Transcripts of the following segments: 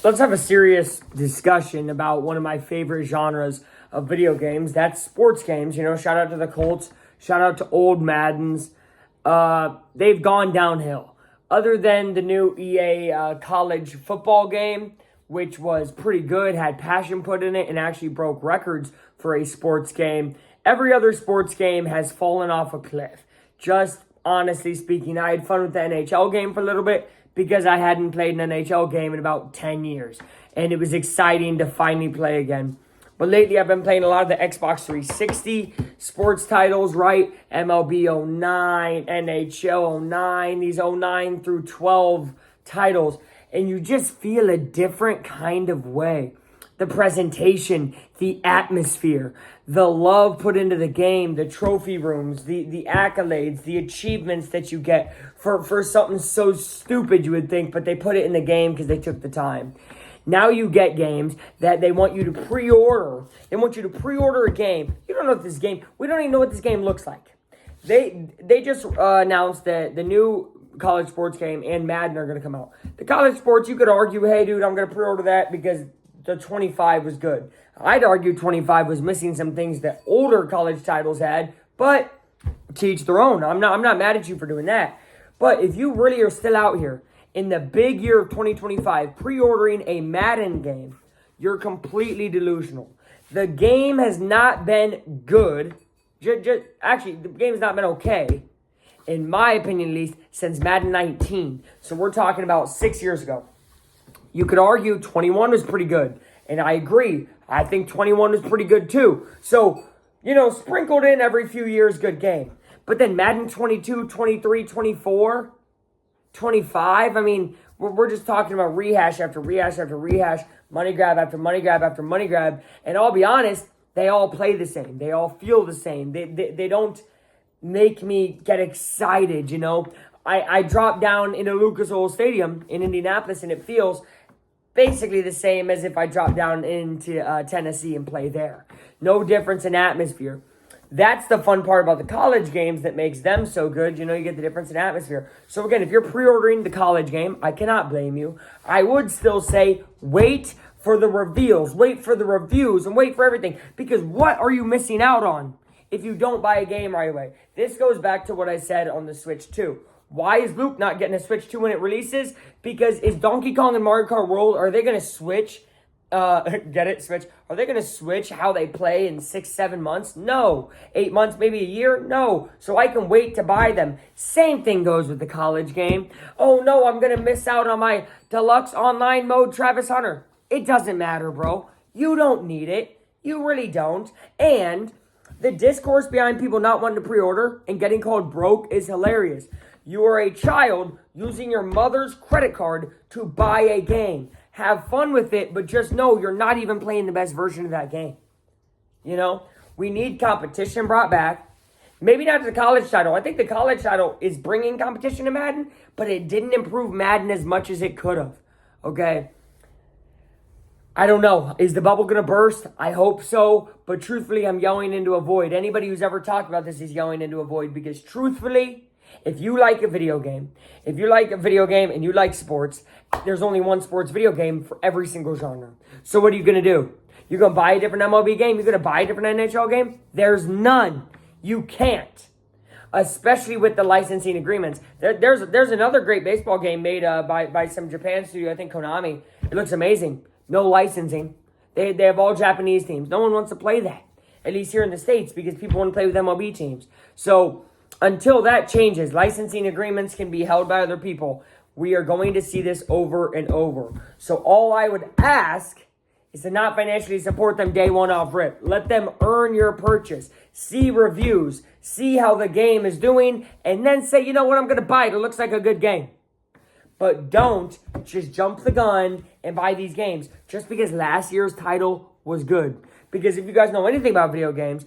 let's have a serious discussion about one of my favorite genres of video games. That's sports games. Shout out to the Colts. Shout out to old Maddens. They've gone downhill. Other than the new EA college football game, which was pretty good, had passion put in it, and actually broke records for a sports game, every other sports game has fallen off a cliff. Just honestly speaking, I had fun with the NHL game for a little bit because I hadn't played an NHL game in about 10 years. And it was exciting to finally play again. But lately, I've been playing a lot of the Xbox 360 sports titles, right? MLB 09, NHL 09, these 09 through 12 titles. And you just feel a different kind of way. The presentation, the atmosphere, the love put into the game, the trophy rooms, the accolades, the achievements that you get for something so stupid you would think, but they put it in the game because they took the time. Now you get games that they want you to pre-order. They want you to pre-order a game. You don't know this game. We don't even know what this game looks like. They just announced that the new college sports game and Madden are going to come out. The college sports, you could argue, hey, dude, I'm going to pre-order that because the 25 was good. I'd argue 25 was missing some things that older college titles had, but to each their own. I'm not mad at you for doing that. But if you really are still out here in the big year of 2025, pre-ordering a Madden game, you're completely delusional. The game has not been good. Actually, the game has not been okay, in my opinion at least, since Madden 19. So we're talking about 6 years ago. You could argue 21 was pretty good, and I agree. I think 21 was pretty good too. So, sprinkled in every few years, good game. But then Madden 22, 23, 24... 25, I mean, we're just talking about rehash after rehash after rehash, money grab after money grab after money grab. And I'll be honest, they all play the same. They all feel the same. They don't make me get excited, I dropped down into Lucas Oil Stadium in Indianapolis, and it feels basically the same as if I dropped down into Tennessee and play there. No difference in atmosphere. That's the fun part about the college games that makes them so good. You get the difference in atmosphere. So again, if you're pre-ordering the college game, I cannot blame you. I would still say wait for the reveals, wait for the reviews, and wait for everything. Because what are you missing out on if you don't buy a game right away? This goes back to what I said on the Switch 2. Why is Luke not getting a Switch 2 when it releases? Because is Donkey Kong and Mario Kart World, are they going to switch? Get it? Switch. Are they going to switch how they play in 6-7 months? No. 8 months, maybe a year? No. So I can wait to buy them. Same thing goes with the college game. Oh no, I'm going to miss out on my deluxe online mode Travis Hunter. It doesn't matter, bro. You don't need it. You really don't. And the discourse behind people not wanting to pre-order and getting called broke is hilarious. You are a child using your mother's credit card to buy a game. Have fun with it, but just know you're not even playing the best version of that game. We need competition brought back. Maybe not to the college title. I think the college title is bringing competition to Madden, but it didn't improve Madden as much as it could have. Okay? I don't know. Is the bubble going to burst? I hope so, but truthfully, I'm yelling into a void. Anybody who's ever talked about this is yelling into a void because truthfully, if you like a video game, and you like sports, there's only one sports video game for every single genre. So what are you going to do? You're going to buy a different MLB game? You're going to buy a different NHL game? There's none. You can't. Especially with the licensing agreements. There's another great baseball game made by some Japan studio, I think Konami. It looks amazing. No licensing. They have all Japanese teams. No one wants to play that. At least here in the States, because people want to play with MLB teams. So until that changes, licensing agreements can be held by other people. We are going to see this over and over. So all I would ask is to not financially support them day one off rip. Let them earn your purchase. See reviews. See how the game is doing. And then say, you know what, I'm going to buy it. It looks like a good game. But don't just jump the gun and buy these games just because last year's title was good. Because if you guys know anything about video games,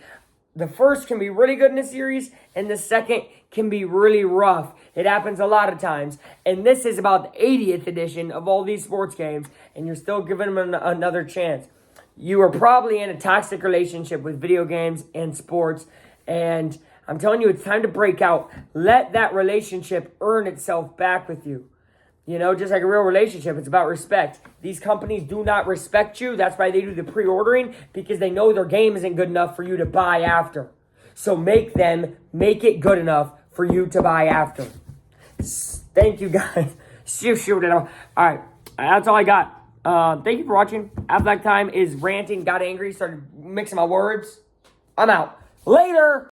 the first can be really good in a series, and the second can be really rough. It happens a lot of times. And this is about the 80th edition of all these sports games, and you're still giving them another chance. You are probably in a toxic relationship with video games and sports, and I'm telling you, it's time to break out. Let that relationship earn itself back with you. Just like a real relationship, it's about respect. These companies do not respect you. That's why they do the pre-ordering, because they know their game isn't good enough for you to buy after. So make it good enough for you to buy after. Thank you, guys. Shoot it. All right, that's all I got. Thank you for watching. Affleck time is ranting, got angry, started mixing my words. I'm out. Later.